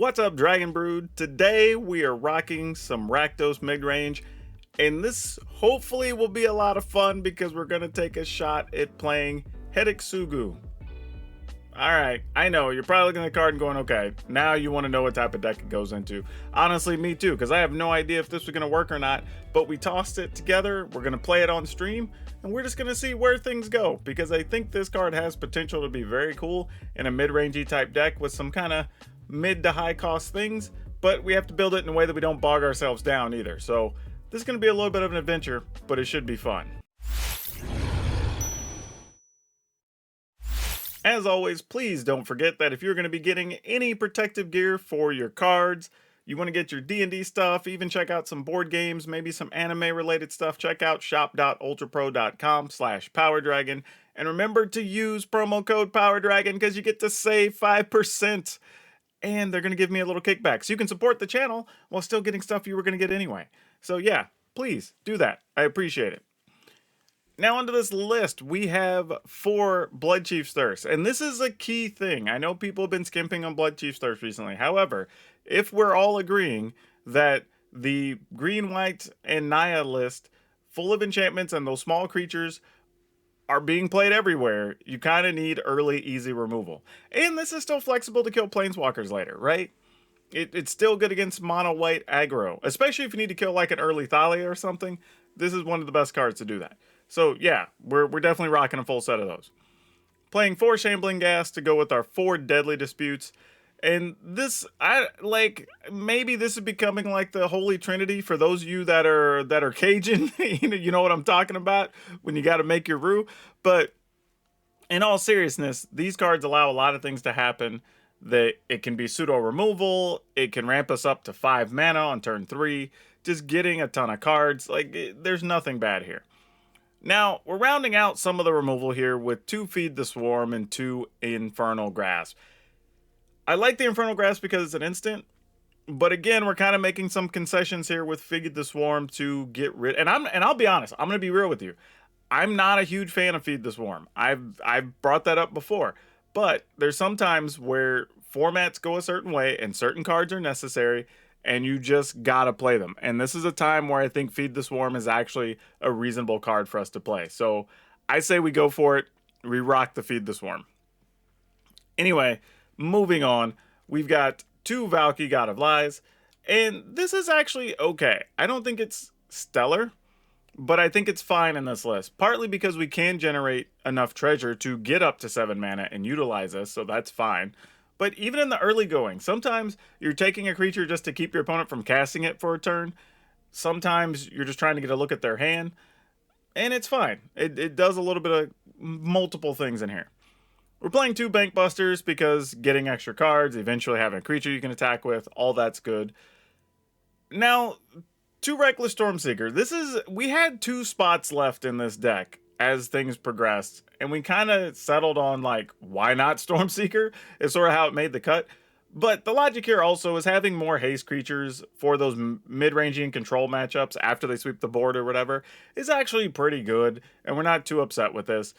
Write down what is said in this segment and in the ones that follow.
What's up, Dragon Brood? Today we are rocking some Rakdos Midrange, and this hopefully will be a lot of fun because we're going to take a shot at playing Hidetsugu. Alright, I know, you're probably looking at the card and going, okay, now you want to know what type of deck it goes into. Honestly, me too, because I have no idea if this was going to work or not, but we tossed it together, we're going to play it on stream, and we're just going to see where things go, because I think this card has potential to be very cool in a mid-rangey type deck with some kind of mid to high cost things, but we have to build it in a way that we don't bog ourselves down either. So this is going to be a little bit of an adventure, but it should be fun. As always, please don't forget that if you're going to be getting any protective gear for your cards, you want to get your D&D stuff, even check out some board games, maybe some anime related stuff, check out shop.ultrapro.com/PowrDragn. And remember to use promo code PowrDragn because you get to save 5%. And they're going to give me a little kickback. So you can support the channel while still getting stuff you were going to get anyway. So yeah, please do that. I appreciate it. Now onto this list, we have 4 Blood Chief's Thirst, and this is a key thing. I know people have been skimping on Blood Chief's Thirst recently. However, if we're all agreeing that the green, white, and Naya list, full of enchantments and those small creatures, are being played everywhere, you kind of need early, easy removal. And this is still flexible to kill planeswalkers later, right? It's still good against mono white aggro, especially if you need to kill like an early Thalia or something. This is one of the best cards to do that. So yeah, we're definitely rocking a full set of those. Playing 4 Shambling Gas to go with our 4 Deadly Disputes. And this, maybe this is becoming like the Holy Trinity for those of you that are Cajun. You know what I'm talking about when you got to make your brew. But in all seriousness, these cards allow a lot of things to happen. That it can be pseudo removal. It can ramp us up to 5 mana on turn 3. Just getting a ton of cards. There's nothing bad here. Now, we're rounding out some of the removal here with 2 Feed the Swarm and 2 Infernal Grasp. I like the Infernal Grasp because it's an instant, but again, we're kind of making some concessions here with Feed the Swarm to get rid. And I'll be honest, I'm going to be real with you. I'm not a huge fan of Feed the Swarm. I've brought that up before, but there's some times where formats go a certain way and certain cards are necessary, and you just gotta play them. And this is a time where I think Feed the Swarm is actually a reasonable card for us to play. So I say we go for it. We rock the Feed the Swarm. Anyway, moving on, we've got 2 Valky, God of Lies, and this is actually okay. I don't think it's stellar, but I think it's fine in this list, partly because we can generate enough treasure to get up to 7 mana and utilize this, so that's fine. But even in the early going, sometimes you're taking a creature just to keep your opponent from casting it for a turn. Sometimes you're just trying to get a look at their hand, and it's fine. It does a little bit of multiple things in here. We're playing 2 Bank Busters because getting extra cards, eventually having a creature you can attack with, all that's good. Now, 2 Reckless Stormseeker. We had 2 spots left in this deck as things progressed, and we kind of settled on, why not Stormseeker? Is sort of how it made the cut. But the logic here also is having more haste creatures for those mid-rangey and control matchups after they sweep the board or whatever is actually pretty good, and we're not too upset with this.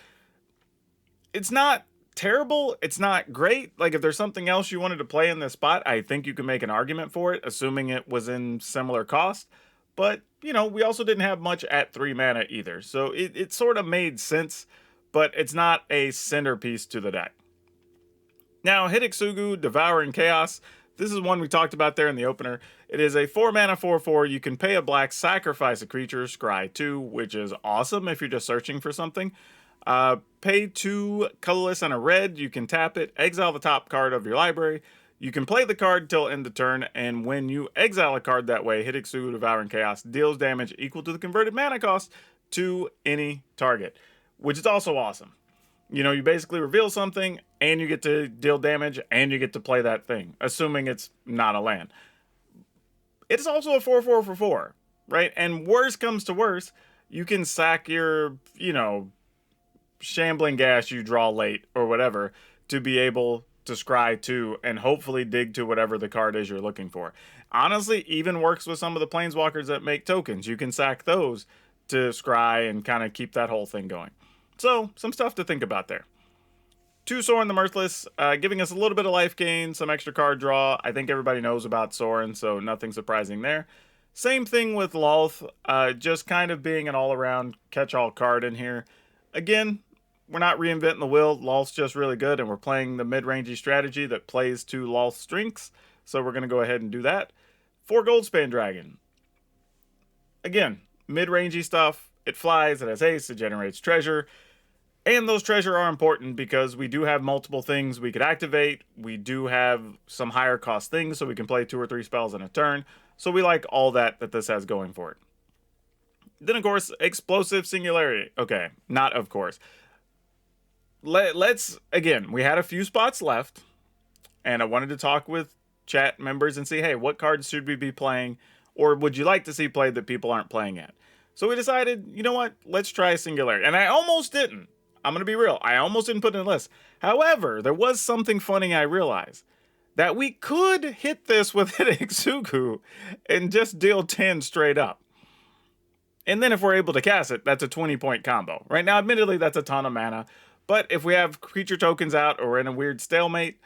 It's not terrible, it's not great. If there's something else you wanted to play in this spot, I think you can make an argument for it, assuming it was in similar cost. But, we also didn't have much at 3 mana either, so it sort of made sense, but it's not a centerpiece to the deck. Now, Hidetsugu, Devouring Chaos. This is one we talked about there in the opener. It is a 4 mana 4/4. You can pay a black, sacrifice a creature, scry 2, which is awesome if you're just searching for something. Pay 2 colorless and a red. You can tap it, exile the top card of your library. You can play the card till end of turn, and when you exile a card that way, Hidetsugu Devouring Chaos deals damage equal to the converted mana cost to any target, which is also awesome. You basically reveal something, and you get to deal damage, and you get to play that thing, assuming it's not a land. It's also a 4/4 for 4, right? And worse comes to worse, you can sack your, Shambling Gas you draw late or whatever to be able to scry 2 and hopefully dig to whatever the card is you're looking for. Honestly, even works with some of the planeswalkers that make tokens. You can sack those to scry and kind of keep that whole thing going. So, some stuff to think about there. 2 Sorin the Mirthless, giving us a little bit of life gain, some extra card draw. I think everybody knows about Sorin, so nothing surprising there. Same thing with Lolth, just kind of being an all-around catch-all card in here. Again, we're not reinventing the wheel. Lolth's just really good, and we're playing the mid-rangey strategy that plays to Lolth's strengths, so we're going to go ahead and do that. 4 Goldspan Dragon. Again, mid-rangey stuff. It flies, it has haste, it generates treasure. And those treasure are important because we do have multiple things we could activate. We do have some higher cost things, so we can play 2 or 3 spells in a turn. So we like all that this has going for it. Then, of course, Explosive Singularity. Okay, not of course. Let's, again, we had a few spots left, and I wanted to talk with chat members and see, hey, what cards should we be playing, or would you like to see played that people aren't playing yet? So we decided, you know what, let's try Singularity. And I almost didn't. I'm going to be real. I almost didn't put it in a list. However, there was something funny I realized. That we could hit this with Hidetsugu and just deal 10 straight up. And then if we're able to cast it, that's a 20-point combo. Right now, admittedly, that's a ton of mana. But if we have creature tokens out or in a weird stalemate,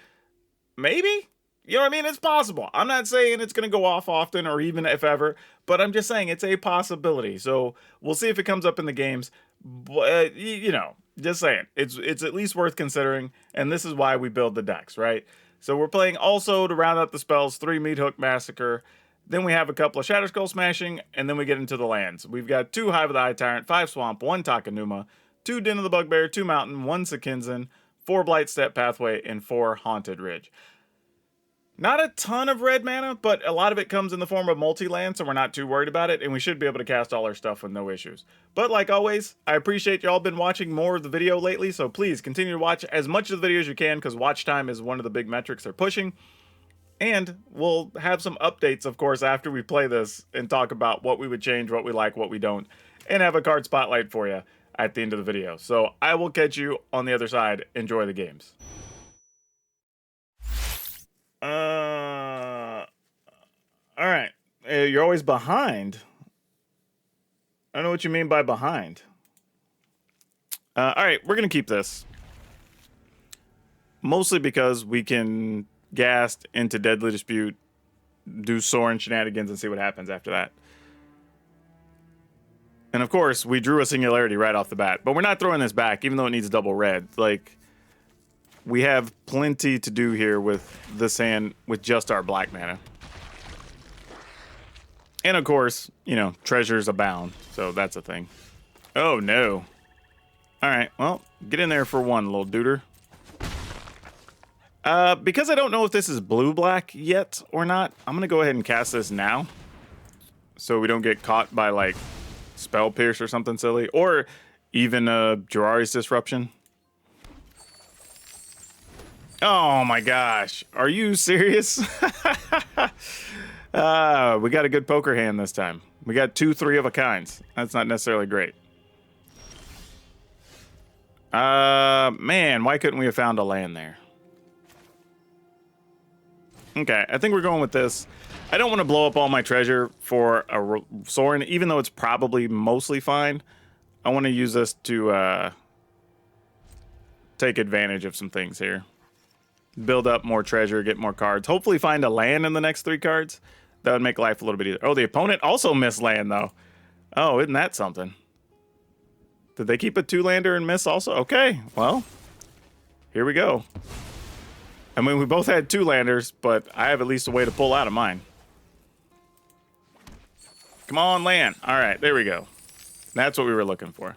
maybe? You know what I mean? It's possible. I'm not saying it's going to go off often or even if ever, but I'm just saying it's a possibility. So we'll see if it comes up in the games. But, you know, just saying. It's at least worth considering, and this is why we build the decks, right? So we're playing also, to round out the spells, 3 Meathook Massacre. Then we have a couple of Shatterskull Smashing, and then we get into the lands. We've got 2 Hive of the Eye Tyrant, 5 Swamp, 1 Takenuma, 2 Den of the Bugbear, 2 Mountain, 1 Sekinzen, 4 Blight Step Pathway, and 4 Haunted Ridge. Not a ton of red mana, but a lot of it comes in the form of multi-land, so we're not too worried about it, and we should be able to cast all our stuff with no issues. But like always, I appreciate y'all been watching more of the video lately, so please continue to watch as much of the videos you can, because watch time is one of the big metrics they're pushing. And we'll have some updates, of course, after we play this, and talk about what we would change, what we like, what we don't, and have a card spotlight for you at the end of the video. So I will catch you on the other side. Enjoy the games. All right. You're always behind. I don't know what you mean by behind. All right, we're going to keep this. Mostly because we can Ghast into Deadly Dispute, do Sorin shenanigans, and see what happens after that. And of course, we drew a Singularity right off the bat. But we're not throwing this back, even though it needs double red. Like, we have plenty to do here with this hand with just our black mana. And of course, you know, treasures abound. So that's a thing. Oh, no. All right, well, get in there for one, little duder. Because I don't know if this is blue-black yet or not, I'm going to go ahead and cast this now. So we don't get caught by, like, Spell Pierce or something silly. Or even Jiraiya's Disruption. Oh my gosh. Are you serious? We got a good poker hand this time. We got 2 3 of a kinds. That's not necessarily great. Man, why couldn't we have found a land there? Okay, I think we're going with this. I don't want to blow up all my treasure for a Sorin, even though it's probably mostly fine. I want to use this to take advantage of some things here. Build up more treasure, get more cards. Hopefully find a land in the next 3 cards. That would make life a little bit easier. Oh, the opponent also missed land, though. Oh, isn't that something? Did they keep a 2-lander and miss also? Okay, well, here we go. I mean, we both had 2-landers, but I have at least a way to pull out of mine. Come on, land. All right, there we go. That's what we were looking for.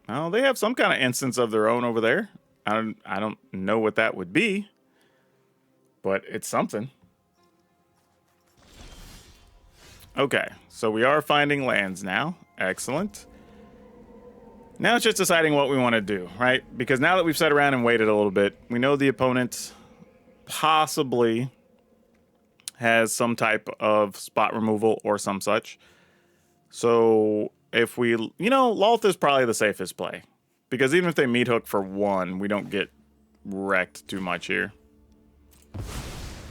Oh, they have some kind of instance of their own over there. I don't know what that would be, but it's something. Okay, so we are finding lands now. Excellent. Now it's just deciding what we want to do, right? Because now that we've sat around and waited a little bit, we know the opponent possibly has some type of spot removal or some such. So if we, you know, Lolth is probably the safest play. Because even if they meat hook for 1, we don't get wrecked too much here.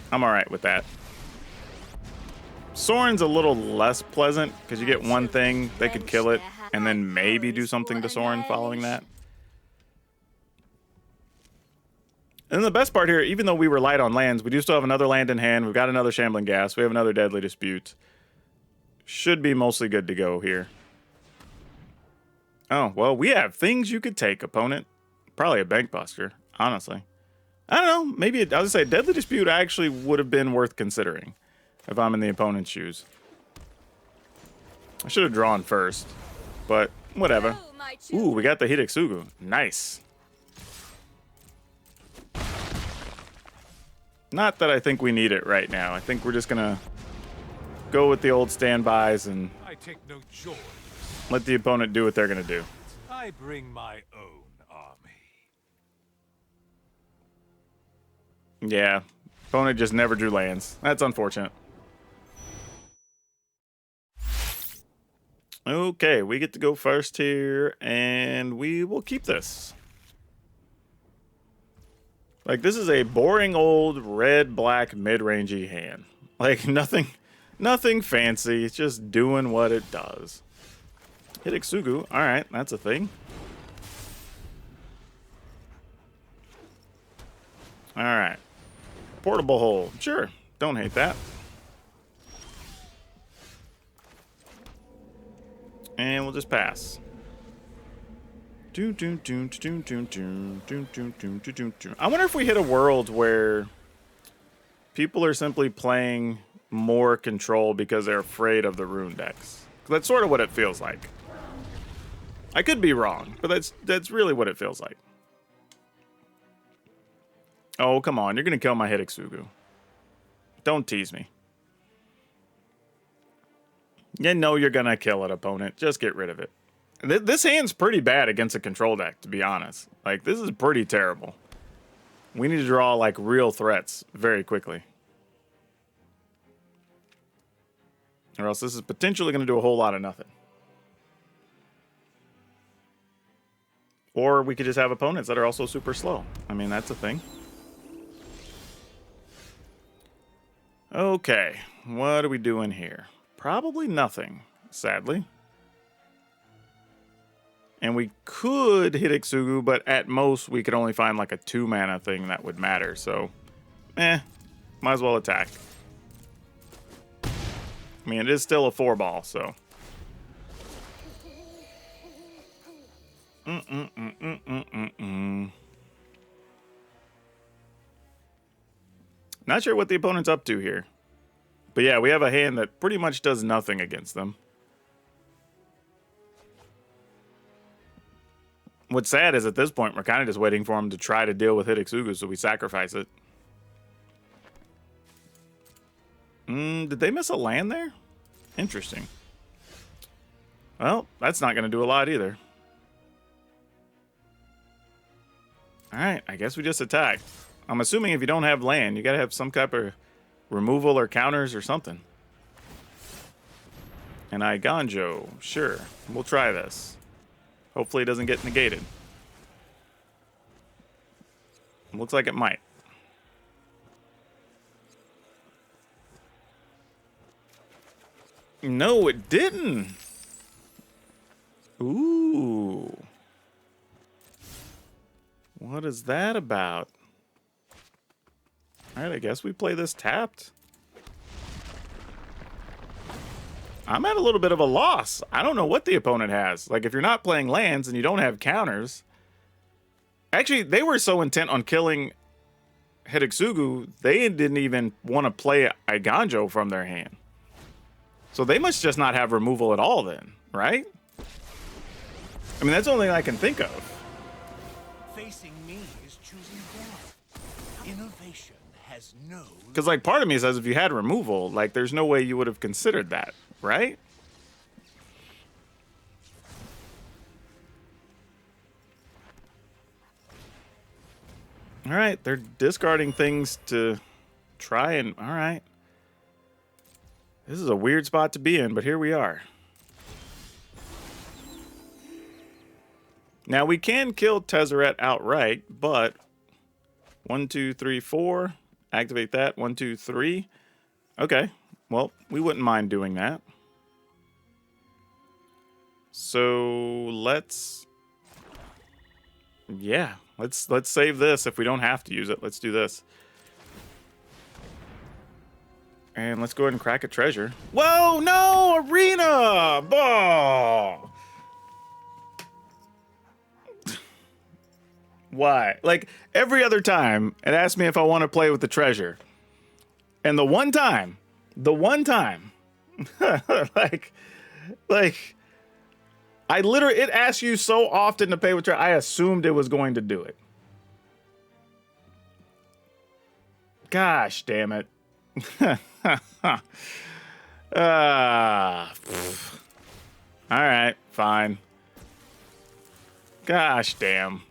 I'm alright with that. Sorin's a little less pleasant, because you get one thing, they could kill it, and then maybe do something to Sorin following that. And the best part here, even though we were light on lands, we do still have another land in hand. We've got another Shambling Gas. We have another Deadly Dispute. Should be mostly good to go here. Oh, well, we have things you could take, opponent. Probably a Bank Buster, honestly. I don't know. Maybe, I would say Deadly Dispute actually would have been worth considering if I'm in the opponent's shoes. I should have drawn first, but whatever. Ooh, we got the Hidetsugu. Nice. Not that I think we need it right now. I think we're just gonna go with the old standbys and I take no joy. Let the opponent do what they're gonna do. I bring my own army. Yeah, opponent just never drew lands. That's unfortunate. Okay, we get to go first here, and we will keep this. Like, this is a boring old red-black mid-rangey hand. Like, nothing fancy. It's just doing what it does. Hidetsugu. Alright, that's a thing. Alright. Portable hole. Sure. Don't hate that. And we'll just pass. I wonder if we hit a world where people are simply playing more control because they're afraid of the rune decks. That's sort of what it feels like. I could be wrong, but that's really what it feels like. Oh, come on. You're going to kill my Hidetsugu. Don't tease me. You know you're going to kill it, opponent. Just get rid of it. This hand's pretty bad against a control deck, to be honest. Like, this is pretty terrible. We need to draw, like, real threats very quickly. Or else this is potentially going to do a whole lot of nothing. Or we could just have opponents that are also super slow. I mean, that's a thing. Okay, what are we doing here? Probably nothing, sadly. And we could Hidetsugu, but at most we could only find like a 2-mana thing that would matter. So, might as well attack. I mean, it is still a 4-ball, so. Not sure what the opponent's up to here. But yeah, we have a hand that pretty much does nothing against them. What's sad is at this point, we're kind of just waiting for him to try to deal with Hidetsugu, so we sacrifice it. Did they miss a land there? Interesting. Well, that's not going to do a lot either. Alright, I guess we just attack. I'm assuming if you don't have land, you got to have some type of removal or counters or something. And Ganjo, sure. We'll try this. Hopefully it doesn't get negated. Looks like it might. No, it didn't. Ooh. What is that about? Alright, I guess we play this tapped. I'm at a little bit of a loss. I don't know what the opponent has. Like, if you're not playing lands and you don't have counters... Actually, they were so intent on killing Hidetsugu, they didn't even want to play Ganjo from their hand. So they must just not have removal at all then, right? I mean, that's the only thing I can think of. Facing me is choosing death. Innovation has no... Because, like, part of me says if you had removal, like, there's no way you would have considered that, right? All right, they're discarding things to try and... All right. This is a weird spot to be in, but here we are. Now, we can kill Tezzeret outright, but... 1, 2, 3, 4... Activate that. 1, 2, 3. Okay. Well, we wouldn't mind doing that. So let's Yeah, let's save this if we don't have to use it. Let's do this. And let's go ahead and crack a treasure. Whoa, no, arena! Ball. Why? Like, every other time, it asks me if I want to play with the treasure. And the one time, like, I literally, it asks you so often to pay with treasure, I assumed it was going to do it. Gosh, damn it. All right, fine. Gosh, damn.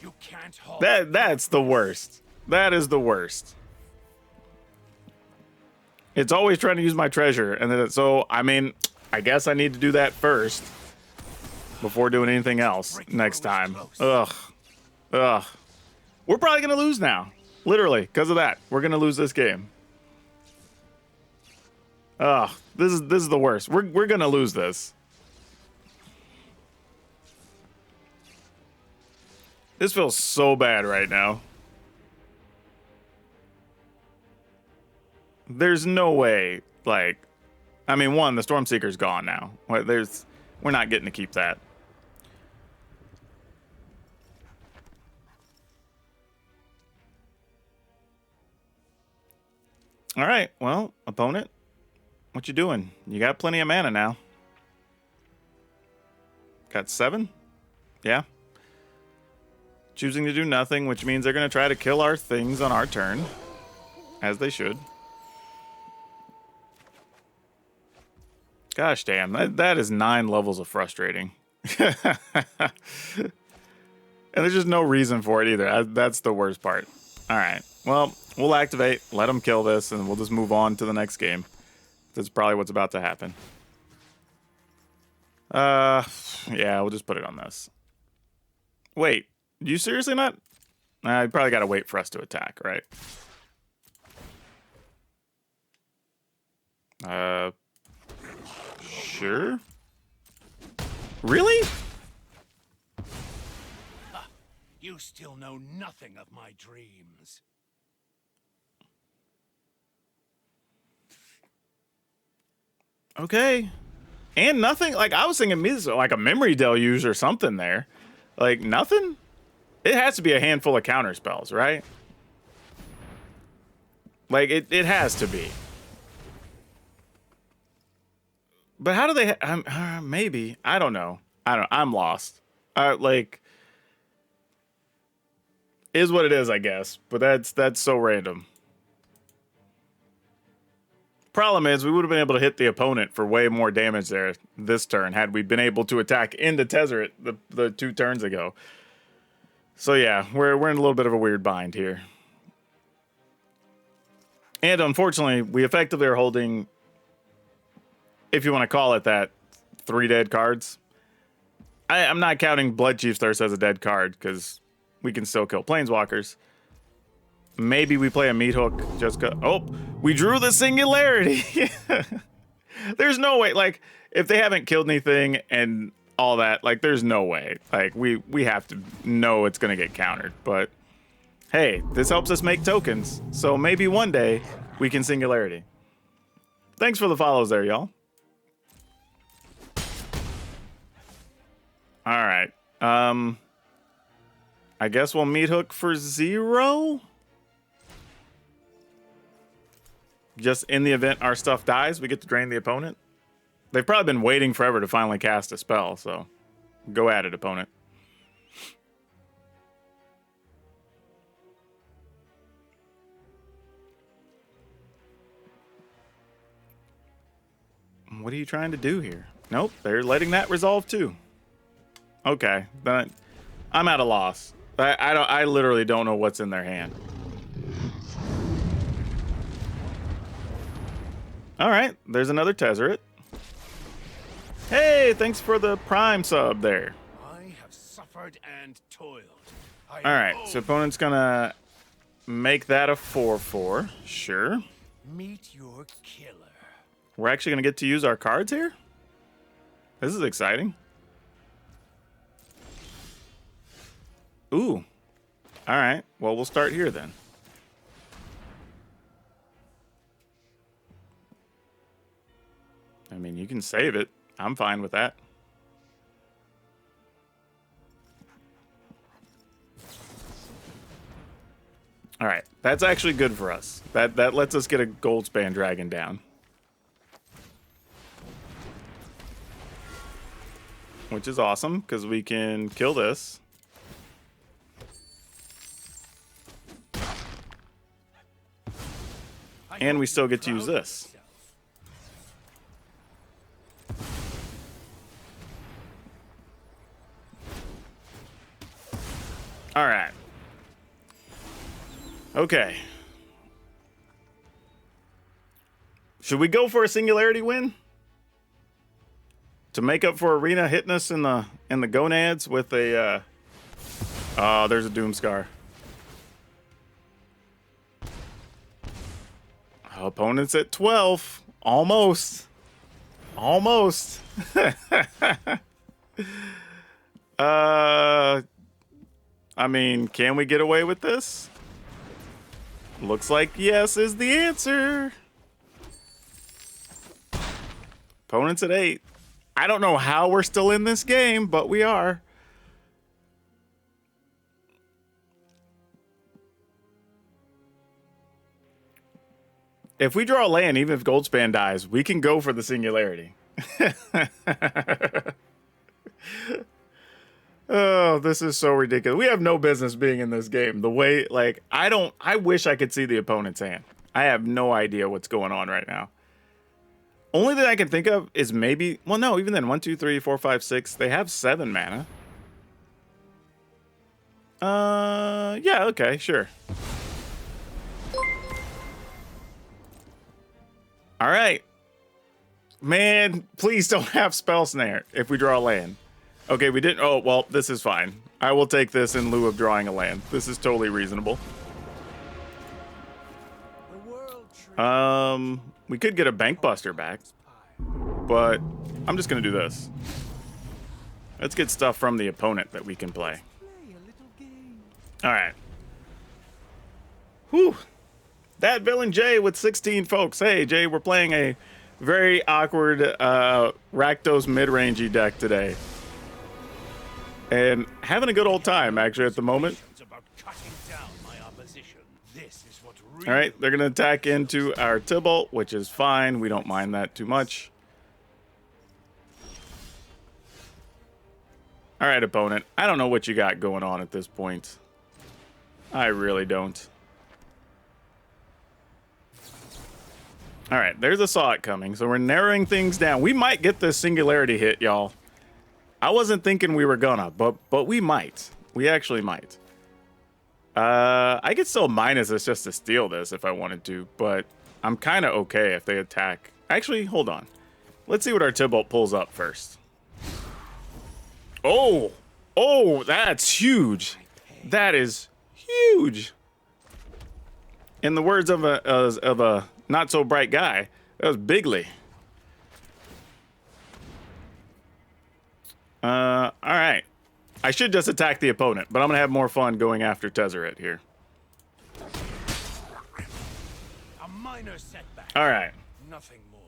You can't hold. That's the worst. That is the worst. It's always trying to use my treasure, and then so I mean, I guess I need to do that first before doing anything else next time. Ugh. We're probably gonna lose now. Literally, because of that. We're gonna lose this game. Ugh, this is the worst. We're gonna lose this. This feels so bad right now. There's no way, like, I mean, one, the Stormseeker's gone now. We're not getting to keep that. All right, well, opponent, what you doing? You got plenty of mana now. Got 7? Yeah. Choosing to do nothing, which means they're going to try to kill our things on our turn. As they should. Gosh damn, that is 9 levels of frustrating. And there's just no reason for it either. That's the worst part. All right, well, we'll activate, let them kill this, and we'll just move on to the next game. That's probably what's about to happen. Yeah, we'll just put it on this. Wait, you seriously not? You probably got to wait for us to attack, right? Sure. Really? You still know nothing of my dreams. Okay. And nothing, like, I was thinking like a memory deluge or something there. Like, nothing? It has to be a handful of counter spells, right? Like, it has to be. But how do they, maybe, I don't know. I'm lost. Like, is what it is, I guess. But that's so random. Problem is, we would have been able to hit the opponent for way more damage there this turn had we been able to attack into Tezzeret the 2 turns ago. So yeah, we're in a little bit of a weird bind here. And unfortunately, we effectively are holding, if you want to call it that, 3 dead cards. I'm not counting Bloodchief's Thirst as a dead card, because we can still kill Planeswalkers. Maybe we play a Meat Hook just cause, oh, we drew the Singularity. There's no way, like, if they haven't killed anything and all that, like, there's no way. Like, we have to know it's gonna get countered. But hey, this helps us make tokens, so maybe one day we can Singularity. Thanks for the follows there, y'all. All right. I guess we'll Meat Hook for 0. Just in the event our stuff dies, we get to drain the opponent. They've probably been waiting forever to finally cast a spell, so go at it, opponent. What are you trying to do here? Nope, they're letting that resolve too. Okay, then I'm at a loss. I literally don't know what's in their hand. All right, there's another Tezzeret. Hey, thanks for the Prime sub there. I have suffered and toiled. All right, so opponent's gonna make that a 4/4. Sure. Meet your killer. We're actually gonna get to use our cards here. This is exciting. Ooh. All right. Well, we'll start here then. I mean, you can save it. I'm fine with that. All right. That's actually good for us. That lets us get a Goldspan Dragon down. Which is awesome, because we can kill this. And we still get to use this. All right. Okay. Should we go for a singularity win? To make up for Arena hitting us in the gonads with a oh, there's a Doomscar. Opponent's at 12. Almost. Almost. I mean, can we get away with this? Looks like yes is the answer. Opponent's at 8. I don't know how we're still in this game, but we are. If we draw a land, even if Goldspan dies, we can go for the singularity. Oh, this is so ridiculous. We have no business being in this game. The way, like, I wish I could see the opponent's hand. I have no idea what's going on right now. Only thing I can think of is maybe, well, no, even then, 1, 2, 3, 4, 5, 6. They have 7 mana. Yeah, okay, sure. All right. Man, please don't have Spell Snare if we draw a land. Okay, we didn't. Oh, well, this is fine. I will take this in lieu of drawing a land. This is totally reasonable. We could get a Bank Buster back, but I'm just going to do this. Let's get stuff from the opponent that we can play. All right. Whew. That Villain Jay with 16 folks. Hey, Jay, we're playing a very awkward Rakdos Midrange deck today. And having a good old time, actually, at the moment. All right, they're going to attack into our Tibalt, which is fine. We don't mind that too much. All right, opponent. I don't know what you got going on at this point. I really don't. All right, there's a Saw It coming, so we're narrowing things down. We might get this singularity hit, y'all. I wasn't thinking we were gonna, but we might. We actually might. I could still minus this just to steal this if I wanted to, but I'm kind of okay if they attack. Actually, hold on. Let's see what our Tibalt pulls up first. Oh! Oh, that's huge. That is huge. In the words of a not so bright guy, that was bigly. All right. I should just attack the opponent, but I'm gonna have more fun going after Tezzeret here. A minor setback. All right. Nothing more.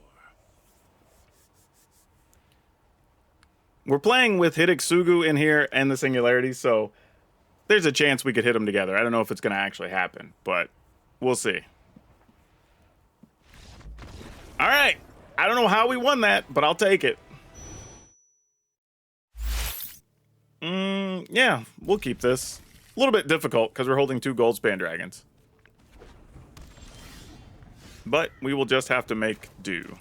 We're playing with Hidetsugu in here and the singularity, so there's a chance we could hit them together. I don't know if it's gonna actually happen, but we'll see. All right. I don't know how we won that, but I'll take it. Yeah, we'll keep this. A little bit difficult because we're holding 2 Goldspan Dragons. But we will just have to make do.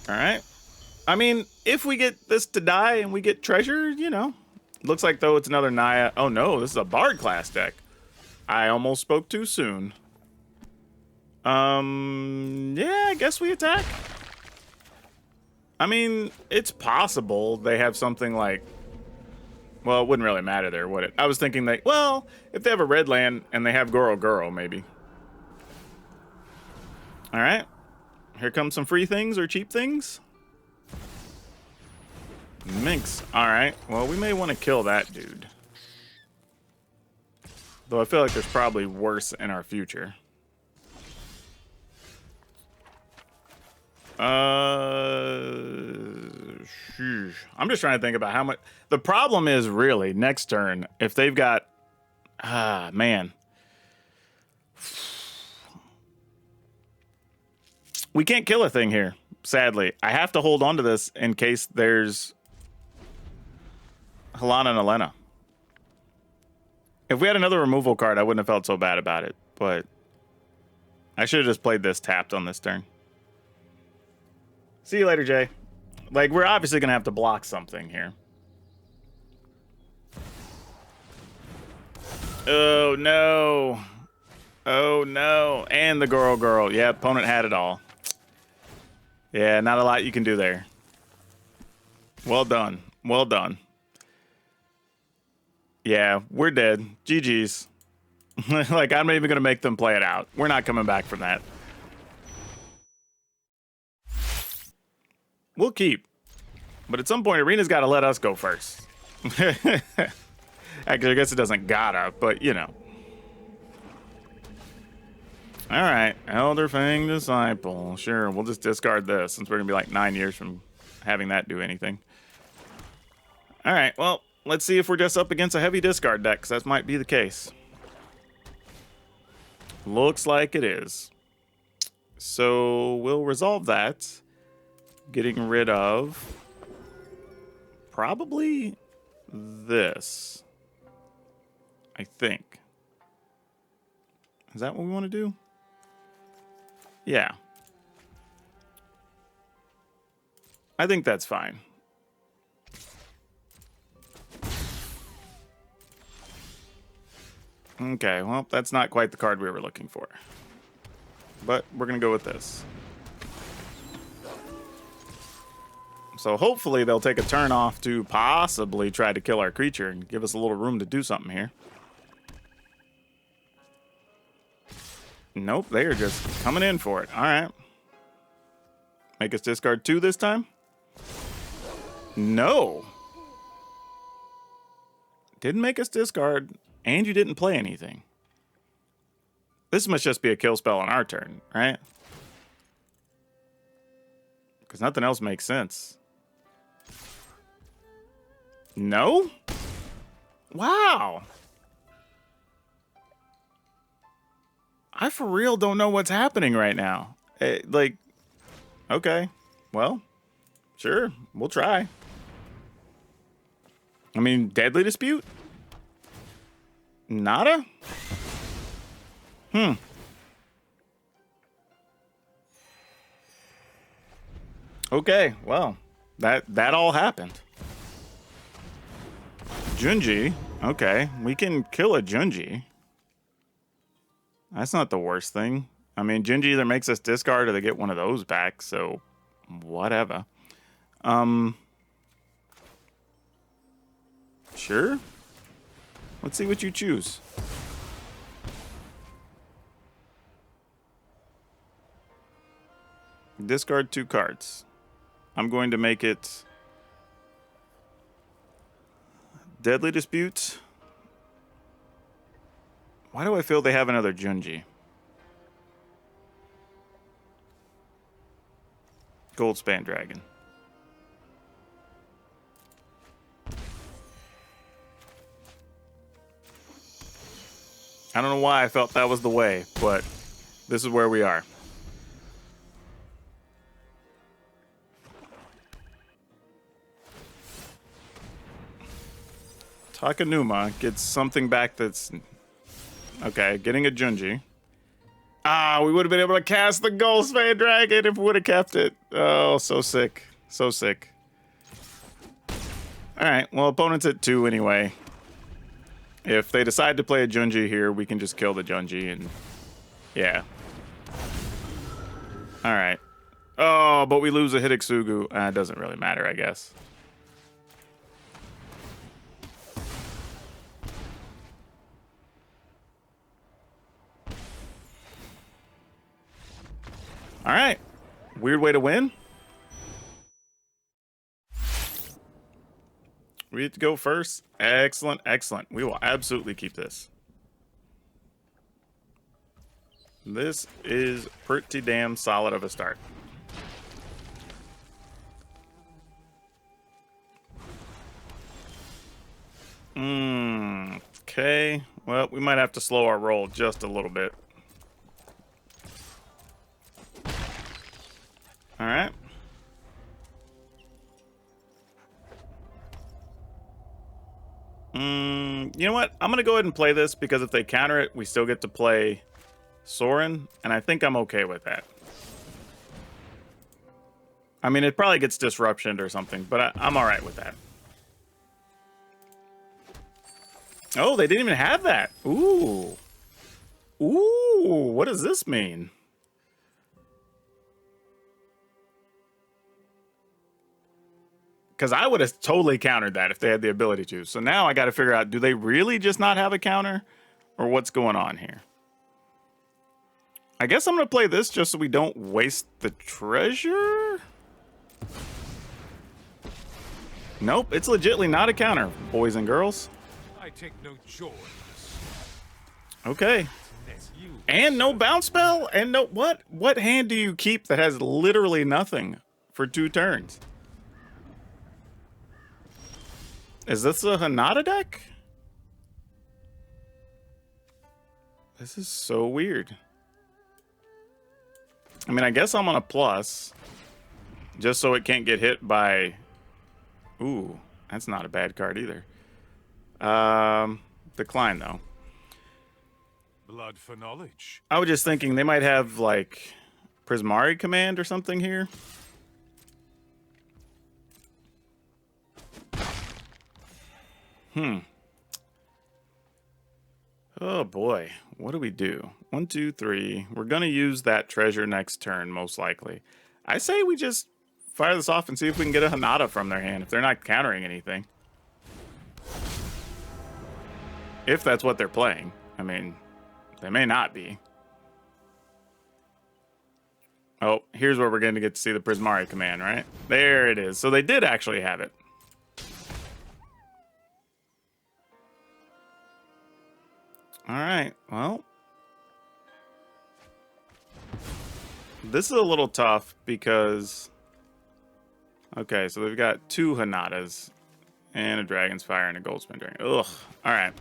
All right. I mean, if we get this to die and we get treasure, you know. Looks like, though, it's another Naya. Oh, no, this is a Bard class deck. I almost spoke too soon. Yeah, I guess we attack. I mean, it's possible they have something like, well, it wouldn't really matter there, would it? I was thinking that, well, if they have a red land and they have Goro Goro, maybe. All right. Here comes some free things or cheap things. Minx. Alright. Well, we may want to kill that dude. Though I feel like there's probably worse in our future. Sheesh. I'm just trying to think about how much. The problem is really next turn if they've got. Man. We can't kill a thing here. Sadly, I have to hold on to this in case there's Helana and Elena. If we had another removal card, I wouldn't have felt so bad about it. But I should have just played this tapped on this turn. See you later, Jay. Like, we're obviously going to have to block something here. Oh, no. Oh, no. And the girl. Yeah, opponent had it all. Yeah, not a lot you can do there. Well done. Well done. Yeah, we're dead. GG's. Like, I'm not even going to make them play it out. We're not coming back from that. We'll keep. But at some point, Arena's got to let us go first. Actually, I guess it doesn't gotta, but, you know. All right, Elder Fang Disciple. Sure, we'll just discard this since we're going to be like 9 years from having that do anything. All right, well, let's see if we're just up against a heavy discard deck, because that might be the case. Looks like it is. So we'll resolve that. Getting rid of probably this. I think. Is that what we want to do? Yeah. I think that's fine. Okay, well, that's not quite the card we were looking for. But we're going to go with this. So hopefully they'll take a turn off to possibly try to kill our creature and give us a little room to do something here. Nope, they are just coming in for it. All right. Make us discard 2 this time? No. Didn't make us discard, and you didn't play anything. This must just be a kill spell on our turn, right? Because nothing else makes sense. No? Wow. I for real don't know what's happening right now. Like, okay, well, sure, we'll try. I mean, Deadly Dispute? Nada? Okay, well, that all happened. Junji, okay, we can kill a Junji. That's not the worst thing. I mean, Junji either makes us discard or they get one of those back, so whatever. Sure. Let's see what you choose. Discard 2 cards. I'm going to make it Deadly Dispute. Why do I feel they have another Junji? Goldspan Dragon. I don't know why I felt that was the way, but this is where we are. Takanuma gets something back that's... Okay, getting a Junji. Ah, we would have been able to cast the Goldspan Dragon if we would have kept it. Oh, so sick. So sick. Alright, well, opponent's at 2 anyway. If they decide to play a Junji here, we can just kill the Junji and... Yeah. Alright. Oh, but we lose a Hidetsugu. It doesn't really matter, I guess. All right. Weird way to win. We get to go first. Excellent, excellent. We will absolutely keep this. This is pretty damn solid of a start. Okay. Well, we might have to slow our roll just a little bit. All right. You know what? I'm going to go ahead and play this because if they counter it, we still get to play Sorin, and I think I'm okay with that. I mean, it probably gets disruptioned or something, but I'm all right with that. Oh, they didn't even have that. Ooh. Ooh, what does this mean? Because I would have totally countered that if they had the ability to. So now I got to figure out, do they really just not have a counter? Or what's going on here? I guess I'm going to play this just so we don't waste the treasure. Nope, it's legitimately not a counter, boys and girls. I take no joy in this. Okay. And no bounce spell? And no, what? What hand do you keep that has literally nothing for 2 turns? Is this a Hanada deck? This is so weird. I mean, I guess I'm on a plus. Just so it can't get hit by... Ooh, that's not a bad card either. Decline, though. Blood for knowledge. I was just thinking they might have, like, Prismari Command or something here. Oh, boy. What do we do? 1, 2, 3. We're going to use that treasure next turn, most likely. I say we just fire this off and see if we can get a Hanada from their hand, if they're not countering anything. If that's what they're playing. I mean, they may not be. Oh, here's where we're going to get to see the Prismari command, right? There it is. So they did actually have it. All right, well. This is a little tough because... Okay, so they've got 2 Hanadas and a Dragon's Fire and a Goldsmith Dragon. Ugh, all right.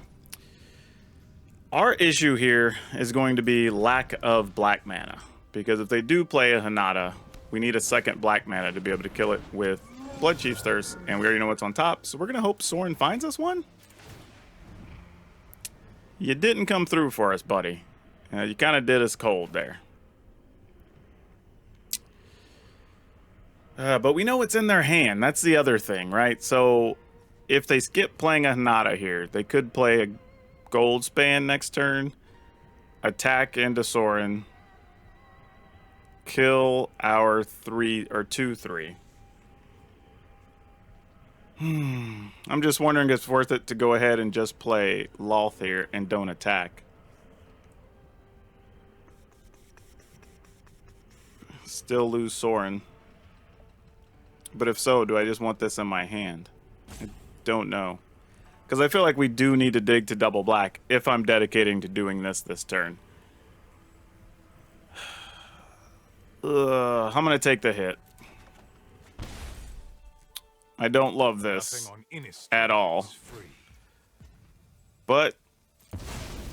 Our issue here is going to be lack of black mana. Because if they do play a Hanada, we need a second black mana to be able to kill it with Blood Chief's Thirst, and we already know what's on top, so we're going to hope Sorin finds us one? You didn't come through for us, buddy. You kind of did us cold there. But we know it's in their hand. That's the other thing, right? So if they skip playing a Hanada here, they could play a Gold Span next turn, attack into Sorin, kill our 3 or 2/3. I'm just wondering if it's worth it to go ahead and just play Loth here and don't attack. Still lose Sorin. But if so, do I just want this in my hand? I don't know. Because I feel like we do need to dig to double black if I'm dedicating to doing this turn. I'm going to take the hit. I don't love this at all. But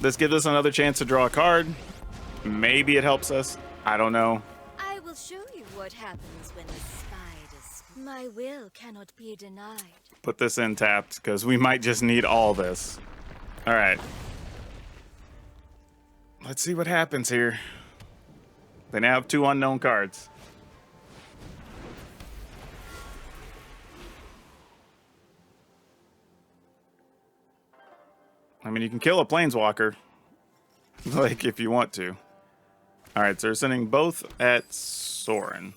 this gives us another chance to draw a card. Maybe it helps us. I don't know. I will show you what happens when the spiders. My will cannot be denied. Put this in tapped because we might just need all this. All right. Let's see what happens here. They now have 2 unknown cards. I mean, you can kill a Planeswalker, like, if you want to. All right, so they're sending both at Sorin.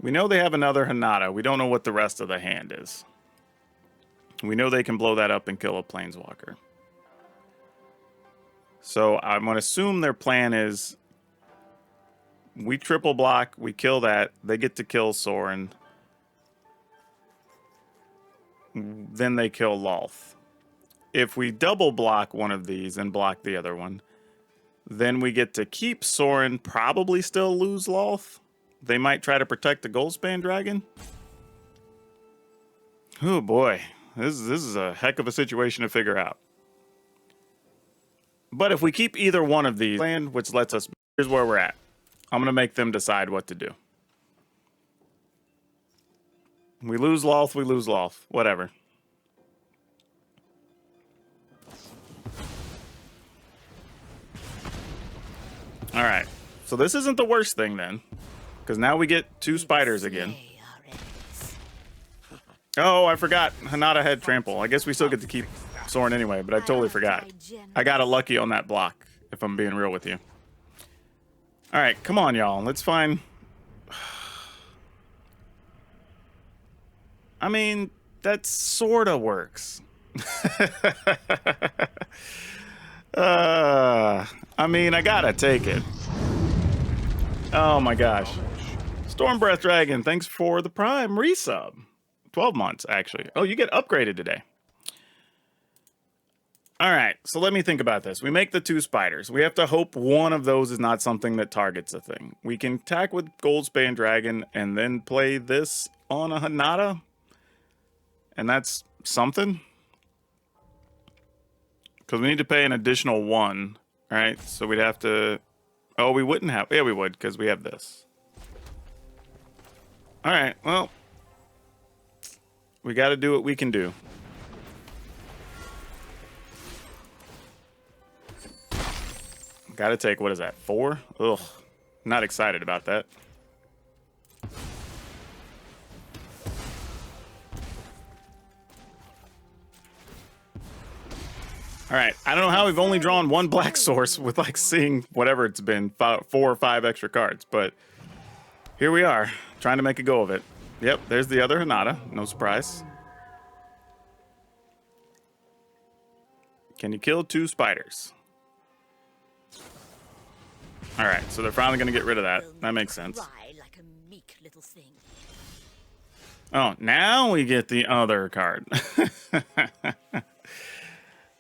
We know they have another Hanada. We don't know what the rest of the hand is. We know they can blow that up and kill a Planeswalker. So I'm going to assume their plan is we triple block, we kill that, they get to kill Sorin. then they kill Lolth. If we double block one of these and block the other one, then we get to keep Sorin, probably still lose Lolth. They might try to protect the Goldspan Dragon. Oh boy, this is a heck of a situation to figure out. But if we keep either one of these land, which lets us, here's where we're at. I'm gonna make them decide what to do. We lose Lolth, we lose Lolth. Whatever. All right, so this isn't the worst thing then, because now we get 2 spiders again. Oh, I forgot. Hinata had trample. I guess we still get to keep Sorin anyway, but I totally forgot. I got lucky on that block, if I'm being real with you. All right, come on, y'all. Let's find... I mean, that sorta works. I mean, I gotta take it. Oh my gosh. Stormbreath Dragon, thanks for the Prime resub. 12 months, actually. Oh, you get upgraded today. All right, so let me think about this. We make the 2 spiders. We have to hope one of those is not something that targets a thing. We can attack with Goldspan Dragon and then play this on a Hinata. And that's something. Because we need to pay an additional 1, right? So we'd have to... Oh, we wouldn't have... Yeah, we would, because we have this. All right, well... We got to do what we can do. Got to take, what is that, 4? Ugh, not excited about that. All right, I don't know how we've only drawn 1 black source with like seeing whatever it's been, 4 or 5 extra cards, but here we are, trying to make a go of it. Yep, there's the other Hinata, no surprise. Can you kill 2 spiders? All right, so they're finally going to get rid of that. That makes sense. Like a meek little thing. Oh, now we get the other card.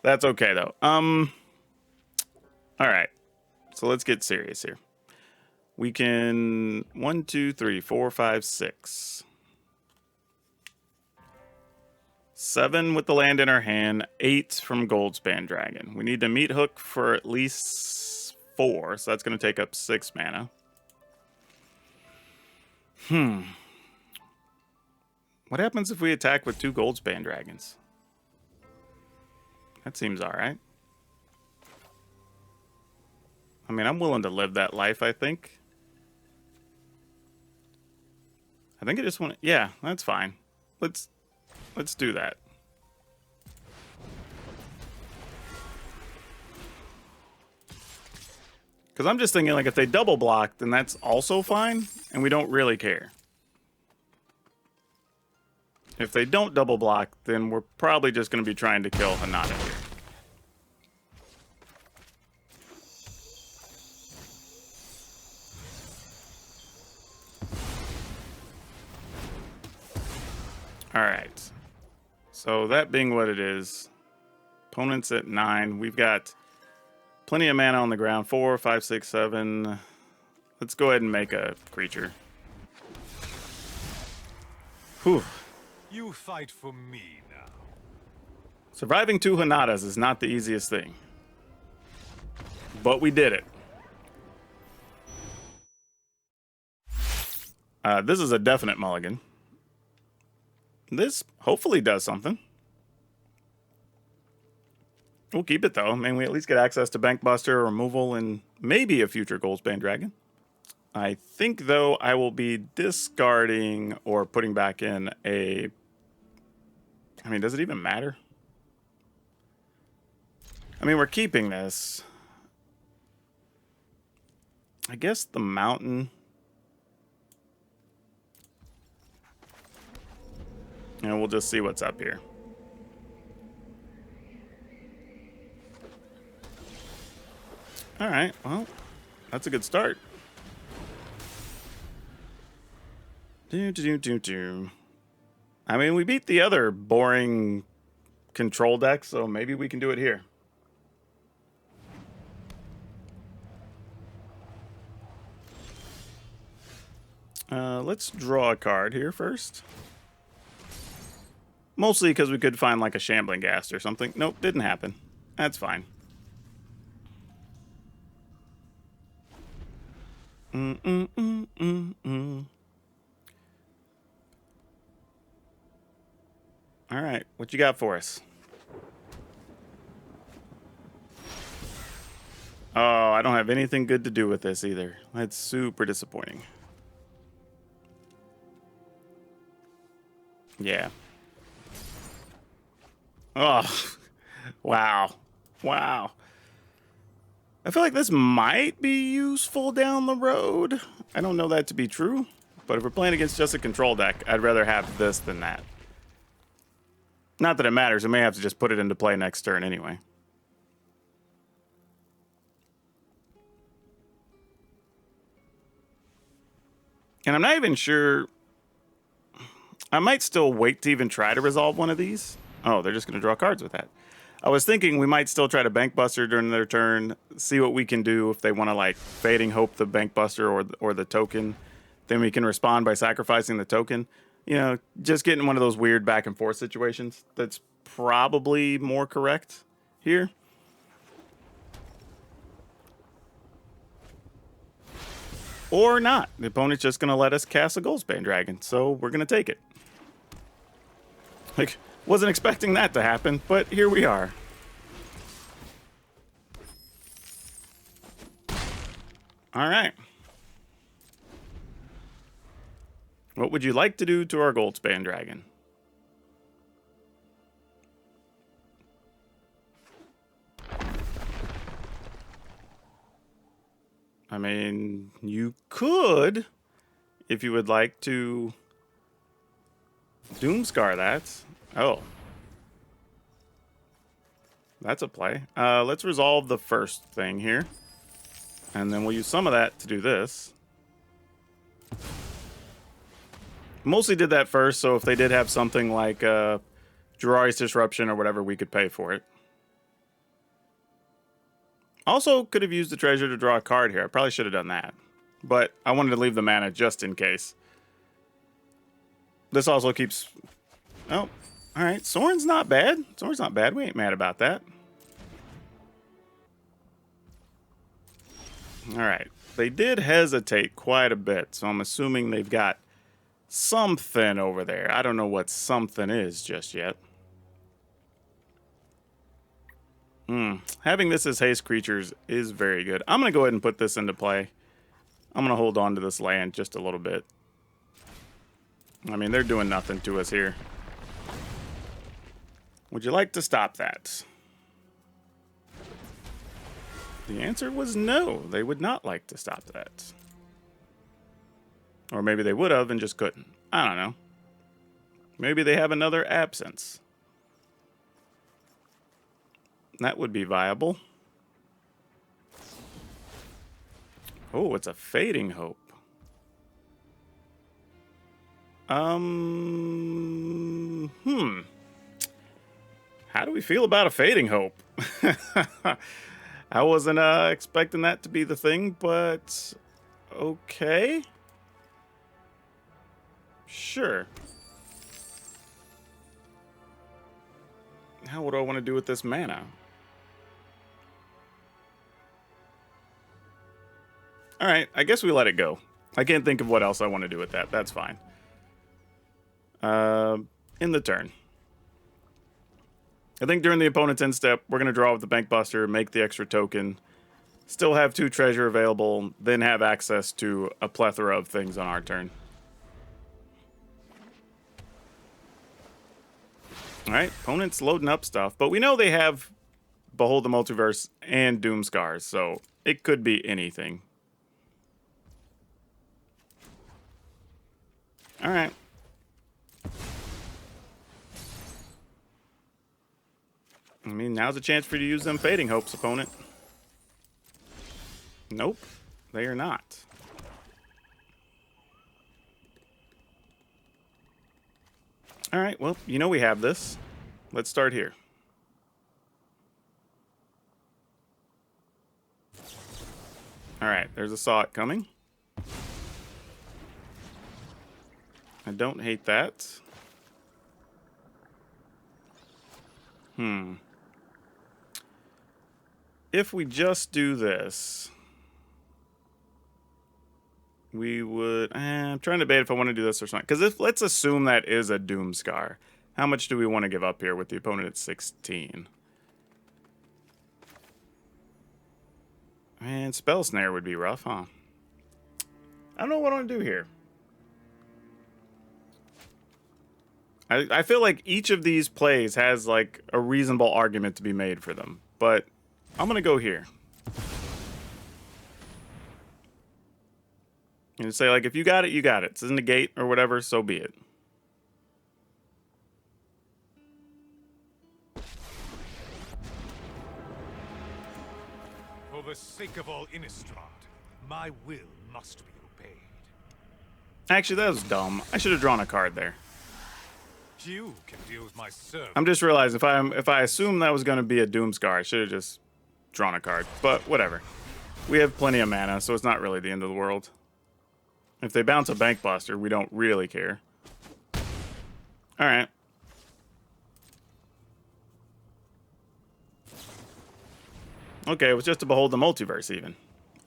That's okay, though. All right, so let's get serious here. We can 1, 2, 3, 4, 5, 6. 7 with the land in our hand, 8 from Goldspan Dragon. We need to meet Hook for at least 4, so that's going to take up 6 mana. What happens if we attack with 2 Goldspan Dragons? That seems alright. I mean, I'm willing to live that life, I think. I think I just want to... Yeah, that's fine. Let's do that. Because I'm just thinking, like, if they double block, then that's also fine, and we don't really care. If they don't double block, then we're probably just going to be trying to kill Hinata here. Alright. So that being what it is, opponent's at 9. We've got plenty of mana on the ground. 4, 5, 6, 7. Let's go ahead and make a creature. Whew. You fight for me now. Surviving 2 Hinatas is not the easiest thing. But we did it. This is a definite mulligan. This hopefully does something. We'll keep it, though. I mean, we at least get access to Bankbuster, removal, and maybe a future Goldspan Dragon. I think, though, I will be discarding or putting back in a... I mean, does it even matter? I mean, we're keeping this. I guess the mountain... And we'll just see what's up here. All right, well, that's a good start. I mean, we beat the other boring control deck, so maybe we can do it here. Let's draw a card here first. Mostly because we could find like a Shambling Ghast or something. Nope, didn't happen. That's fine. All right, what you got for us? Oh, I don't have anything good to do with this either. That's super disappointing. Yeah. Oh, wow. Wow. I feel like this might be useful down the road. I don't know that to be true, but if we're playing against just a control deck, I'd rather have this than that. Not that it matters. I may have to just put it into play next turn anyway. And I'm not even sure. I might still wait to even try to resolve one of these. Oh, they're just going to draw cards with that. I was thinking we might still try to Bank Buster during their turn, see what we can do if they want to like Fading Hope the Bank Buster or the token. Then we can respond by sacrificing the token. You know, just getting one of those weird back and forth situations. That's probably more correct here. Or not. The opponent's just going to let us cast a Goldspan Dragon, so we're going to take it. Like, wasn't expecting that to happen, but here we are. All right. What would you like to do to our Goldspan Dragon? I mean, you could, if you would like to Doomscar that. Oh. That's a play. Let's resolve the first thing here. And then we'll use some of that to do this. Mostly did that first, so if they did have something like Jiraiya's Disruption or whatever, we could pay for it. Also, could have used the treasure to draw a card here. I probably should have done that. But I wanted to leave the mana just in case. This also keeps... Oh, alright. Sorin's not bad. Sorin's not bad. We ain't mad about that. Alright. They did hesitate quite a bit, so I'm assuming they've got something over there. I don't know what something is just yet. Having this as haste creatures is very good. I'm going to go ahead and put this into play. I'm going to hold on to this land just a little bit. I mean, they're doing nothing to us here. Would you like to stop that? The answer was no. They would not like to stop that. Or maybe they would have and just couldn't. I don't know. Maybe they have another absence. That would be viable. Oh, it's a Fading Hope. How do we feel about a Fading Hope? I wasn't expecting that to be the thing, but okay. Sure. What do I want to do with this mana? Alright, I guess we let it go. I can't think of what else I want to do with that. That's fine. In the turn. I think during the opponent's end step, we're going to draw with the Bank Buster, make the extra token, still have 2 treasure available, then have access to a plethora of things on our turn. Alright, opponent's loading up stuff, but we know they have Behold the Multiverse and Doomscars, so it could be anything. Alright. I mean, now's a chance for you to use them Fading Hopes, opponent. Nope, they are not. All right, well, you know we have this. Let's start here. All right, there's a saw it coming. I don't hate that. If we just do this, we would... I'm trying to debate if I want to do this or not. Because if let's assume that is a Doomscar. How much do we want to give up here with the opponent at 16? Man, Spell Snare would be rough, huh? I don't know what I want to do here. I feel like each of these plays has like a reasonable argument to be made for them, but I'm gonna go here and say like, if you got it, you got it. It's in the gate or whatever, so be it. For the sake of all Innistrad, my will must be obeyed. Actually, that was dumb. I should have drawn a card there. You can deal with my servant. I'm just realizing if I assumed that was gonna be a Doomscar, I should have just drawn a card. But whatever. We have plenty of mana, so it's not really the end of the world. If they bounce a Bank Buster, we don't really care. Alright. Okay, it was just to behold the multiverse even.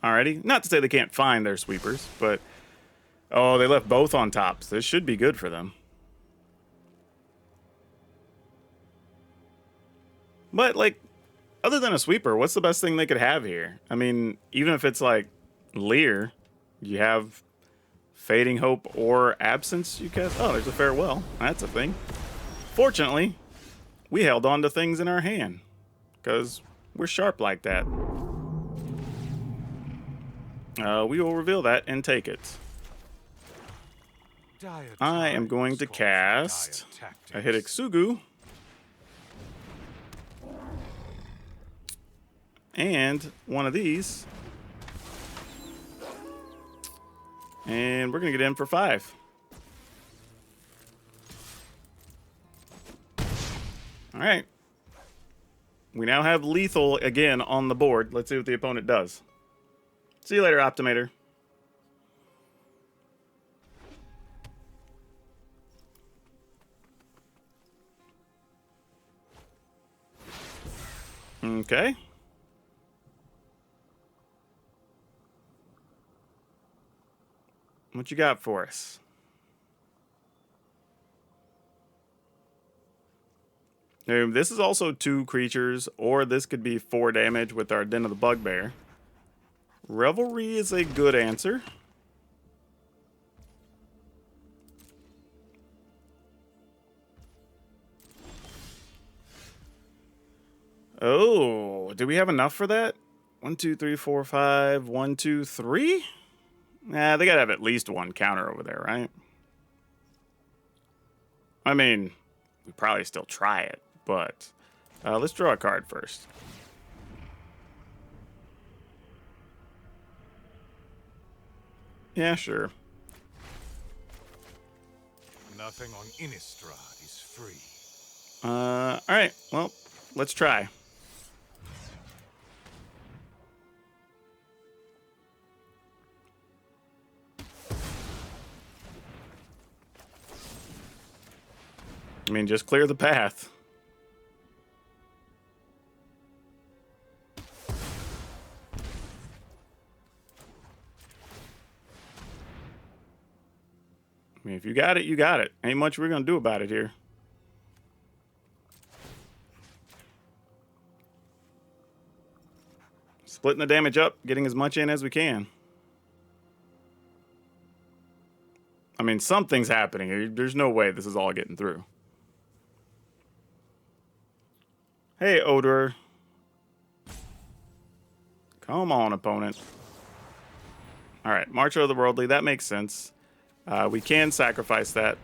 Alrighty. Not to say they can't find their sweepers, but... Oh, they left both on top, so this should be good for them. But, like, other than a sweeper, what's the best thing they could have here? I mean, even if it's, like, Leer, you have Fading Hope or Absence you cast. Oh, there's a Farewell. That's a thing. Fortunately, we held on to things in our hand, because we're sharp like that. We will reveal that and take it. I am going to cast a Hidetsugu. And one of these. And we're going to get in for 5. All right. We now have lethal again on the board. Let's see what the opponent does. See you later, Optimator. Okay. What you got for us? Now, this is also 2 creatures, or this could be 4 damage with our Den of the Bugbear. Revelry is a good answer. Oh, do we have enough for that? 1, 2, 3, 4, 5. 1, 2, 3? Nah, they gotta have at least 1 counter over there, right? I mean, we probably still try it, but let's draw a card first. Yeah, sure. Nothing on Innistrad is free. All right. Well, let's try. I mean, just clear the path. I mean, if you got it, you got it. Ain't much we're gonna do about it here. Splitting the damage up, getting as much in as we can. I mean, something's happening. There's no way this is all getting through. Hey, Odor. Come on, opponent. All right, March of the Worldly. That makes sense. We can sacrifice that.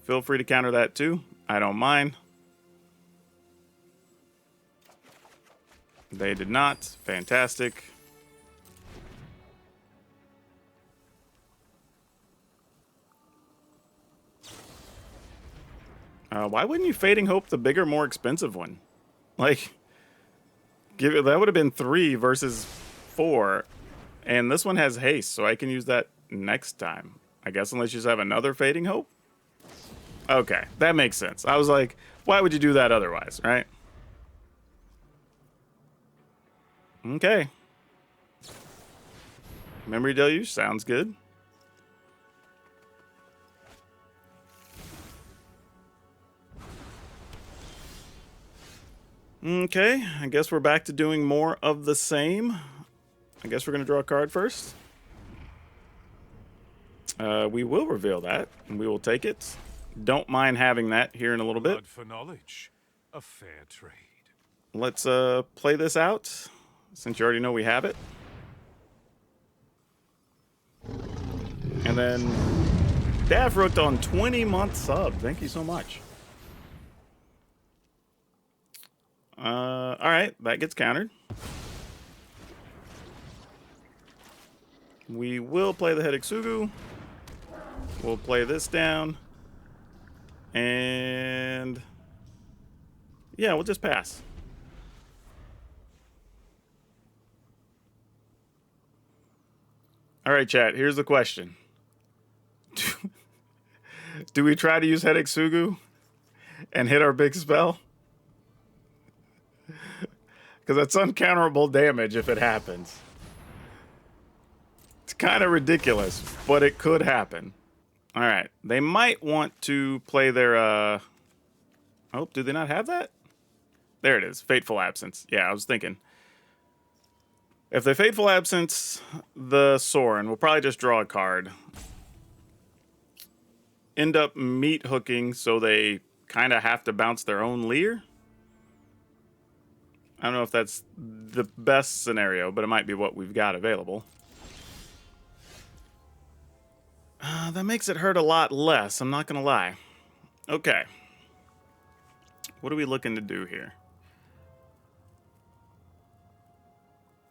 Feel free to counter that too. I don't mind. They did not. Fantastic. Why wouldn't you Fading Hope the bigger, more expensive one? Like, that would have been 3 versus 4. And this one has haste, so I can use that next time. I guess unless you just have another Fading Hope? Okay, that makes sense. I was like, why would you do that otherwise, right? Okay. Memory Deluge sounds good. Okay, I guess we're back to doing more of the same. I guess we're going to draw a card first. We will reveal that, and we will take it. Don't mind having that here in a little bit. Blood for knowledge. A fair trade. Let's play this out, since you already know we have it. And then Davrooked on 20-month sub. Thank you so much. All right, that gets countered. We will play the Hidetsugu. We'll play this down. And yeah, we'll just pass. All right, chat, here's the question. Do we try to use Hidetsugu and hit our big spell? Because that's uncounterable damage if it happens. It's kind of ridiculous, but it could happen. All right, they might want to play their... Oh, do they not have that? There it is, Fateful Absence. Yeah, I was thinking. If they Fateful Absence the Sorin, we'll probably just draw a card. End up meat hooking, so they kind of have to bounce their own Leer. I don't know if that's the best scenario, but it might be what we've got available. That makes it hurt a lot less, I'm not going to lie. Okay. What are we looking to do here?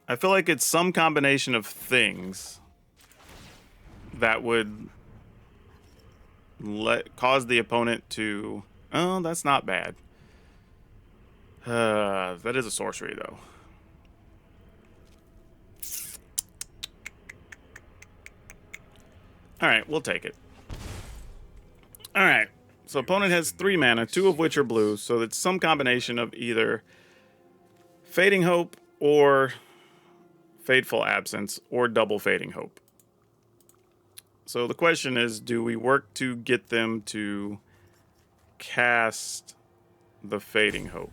I feel like it's some combination of things that would cause the opponent to... Oh, that's not bad. That is a sorcery, though. Alright, we'll take it. Alright, so opponent has 3 mana, 2 of which are blue, so it's some combination of either Fading Hope or Fateful Absence or double Fading Hope. So the question is, do we work to get them to cast the Fading Hope?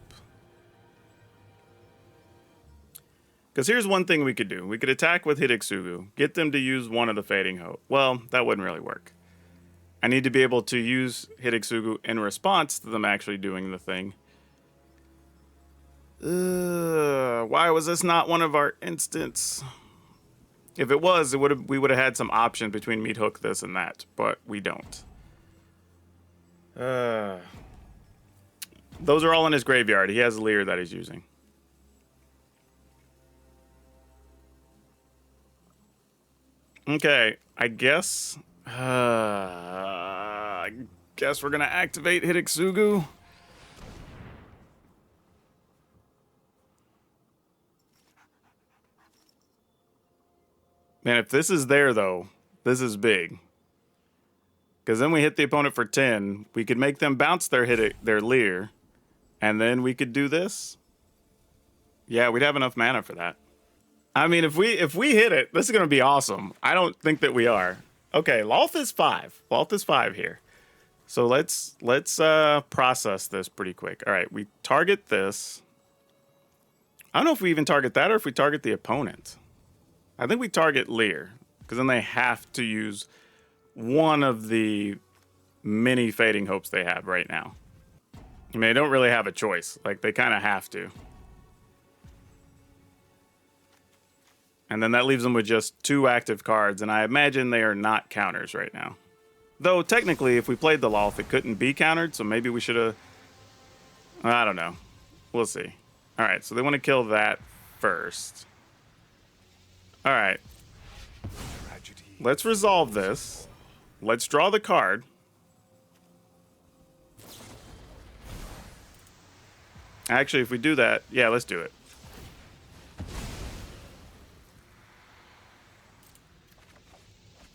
Because here's one thing we could do. We could attack with Hidetsugu, get them to use one of the Fading Hope. Well, that wouldn't really work. I need to be able to use Hidetsugu in response to them actually doing the thing. Why was this not one of our instants? If it was, we would have had some option between meat hook this and that, but we don't. Those are all in his graveyard. He has Leer that he's using. Okay, I guess we're gonna activate Hidetsugu. Man, if this is there though, this is big. Because then we hit the opponent for 10. We could make them bounce their Leer, and then we could do this. Yeah, we'd have enough mana for that. I mean, if we hit it, this is going to be awesome. I don't think that we are. Okay, Lolth is 5. Lolth is 5 here. So let's process this pretty quick. All right, we target this. I don't know if we even target that or if we target the opponent. I think we target Leer, because then they have to use one of the many Fading Hopes they have right now. I mean, they don't really have a choice. Like, they kind of have to. And then that leaves them with just 2 active cards, and I imagine they are not counters right now. Though, technically, if we played the Lolth, it couldn't be countered, so maybe we should have... I don't know. We'll see. Alright, so they want to kill that first. Alright. Let's resolve this. Let's draw the card. Actually, if we do that, yeah, let's do it.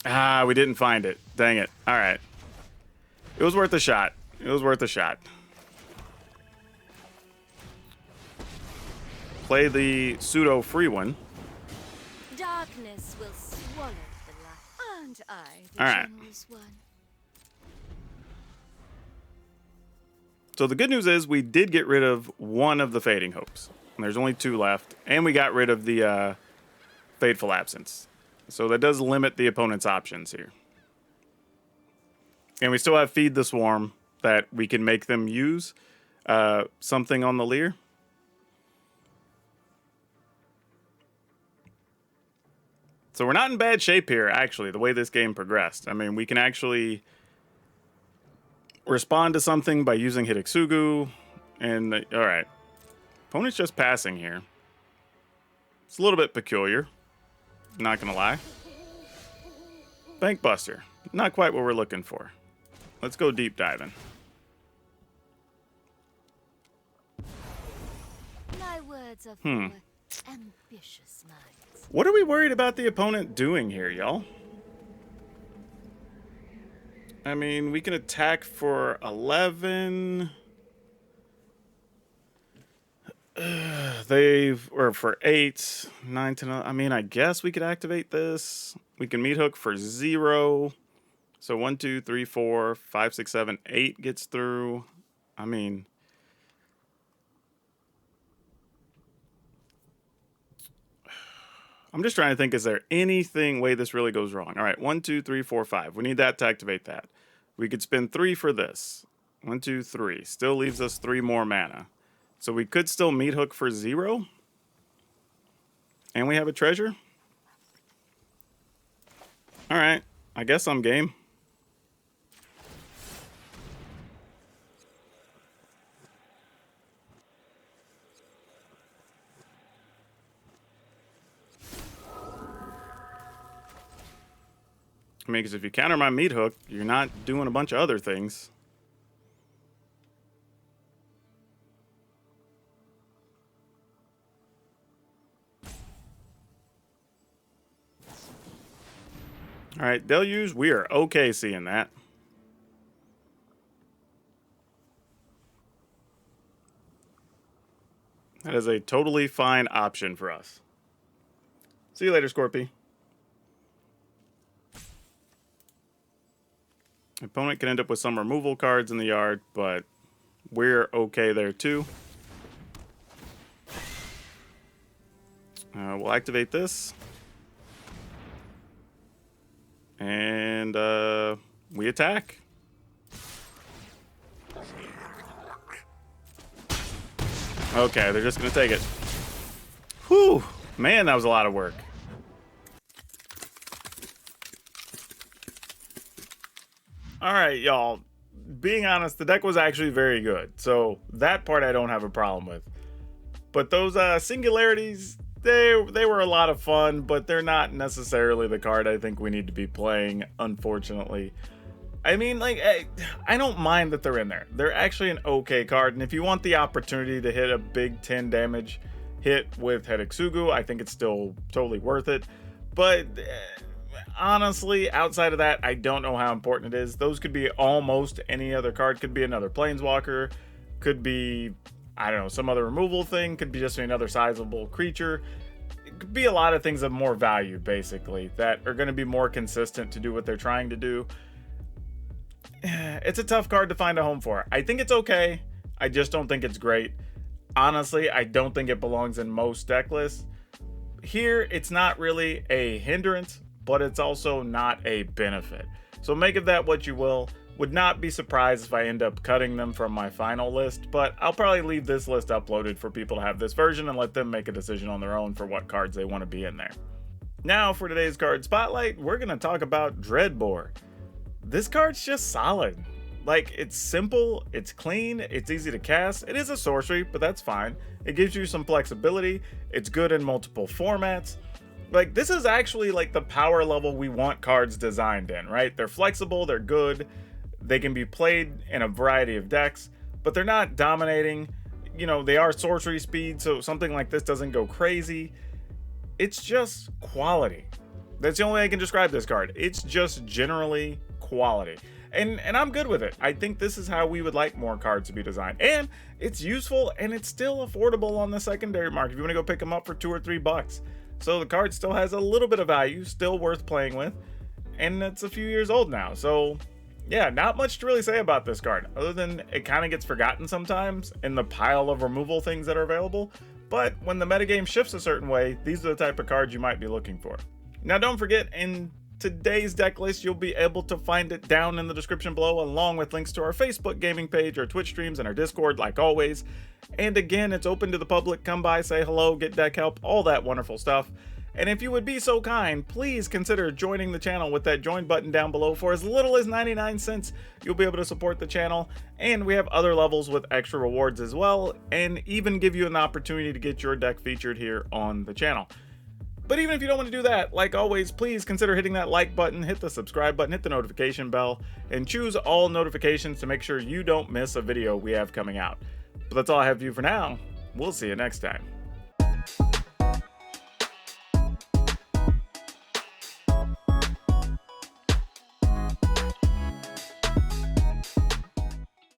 Ah, we didn't find it. Dang it. All right. It was worth a shot. It was worth a shot. Play the pseudo free one. Darkness will swallow the light. And I, the All right. generous one. So the good news is we did get rid of one of the Fading Hopes. And there's only 2 left. And we got rid of the Fateful Absence. So that does limit the opponent's options here. And we still have Feed the Swarm that we can make them use something on the Leer. So we're not in bad shape here, actually, the way this game progressed. I mean, we can actually respond to something by using Hidetsugu. And, all right. Opponent's just passing here. It's a little bit peculiar. Not going to lie. Bankbuster. Not quite what we're looking for. Let's go deep diving. My words are for ambitious minds. What are we worried about the opponent doing here, y'all? I mean, we can attack for 11. Or for 8, 9, 10. I mean, I guess we could activate this. We can meat hook for 0. So 1, 2, 3, 4, 5, 6, 7, 8 gets through. I mean, I'm just trying to think, is there anything way this really goes wrong? All right, 1, 2, 3, 4, 5. We need that to activate that. We could spend 3 for this. 1, 2, 3. Still leaves us 3 more mana. So we could still meat hook for 0. And we have a treasure. All right, I guess I'm game. I mean, because if you counter my meat hook, you're not doing a bunch of other things. All right, Deluge, we are okay seeing that. That is a totally fine option for us. See you later, Scorpy. Opponent can end up with some removal cards in the yard, but we're okay there too. We'll activate this. And we attack. Okay, they're just going to take it. Whew. Man, that was a lot of work. All right, y'all. Being honest, the deck was actually very good. So that part I don't have a problem with. But those singularities, they were a lot of fun, but they're not necessarily the card I think we need to be playing, unfortunately. I mean, like, I don't mind that they're in there. They're actually an okay card, and if you want the opportunity to hit a big 10 damage hit with Hidetsugu, I think it's still totally worth it. But honestly, outside of that, I don't know how important it is. Those could be almost any other card. Could be another Planeswalker. Could be, I don't know, some other removal thing. Could be just another sizable creature. It could be a lot of things of more value, basically, that are going to be more consistent to do what they're trying to do. It's a tough card to find a home for. I think it's okay. I just don't think it's great. Honestly, I don't think it belongs in most deck lists. Here, it's not really a hindrance, but it's also not a benefit. So make of that what you will. Would not be surprised if I end up cutting them from my final list, but I'll probably leave this list uploaded for people to have this version and let them make a decision on their own for what cards they want to be in there. Now for today's card spotlight, we're going to talk about Dreadbore. This card's just solid. Like, it's simple, it's clean, it's easy to cast. It is a sorcery, but that's fine. It gives you some flexibility. It's good in multiple formats. Like, this is actually like the power level we want cards designed in, right? They're flexible, they're good, they can be played in a variety of decks, but they're not dominating. you know, they are sorcery speed, so something like this doesn't go crazy. It's just quality. That's the only way I can describe this card. It's just generally quality. And I'm good with it. I think this is how we would like more cards to be designed. And it's useful, and it's still affordable on the secondary market if you want to go pick them up for $2 or $3. So the card still has a little bit of value, still worth playing with. And it's a few years old now. So yeah, not much to really say about this card, other than it kind of gets forgotten sometimes in the pile of removal things that are available. But when the metagame shifts a certain way, these are the type of cards you might be looking for. Now, don't forget, in today's deck list, you'll be able to find it down in the description below, along with links to our Facebook gaming page, our Twitch streams, and our Discord, like always. And again, it's open to the public. Come by, say hello, get deck help, all that wonderful stuff. And if you would be so kind, please consider joining the channel with that join button down below. For as little as 99 cents, you'll be able to support the channel. And we have other levels with extra rewards as well, and even give you an opportunity to get your deck featured here on the channel. But even if you don't want to do that, like always, please consider hitting that like button, hit the subscribe button, hit the notification bell, and choose all notifications to make sure you don't miss a video we have coming out. But that's all I have for you for now. We'll see you next time.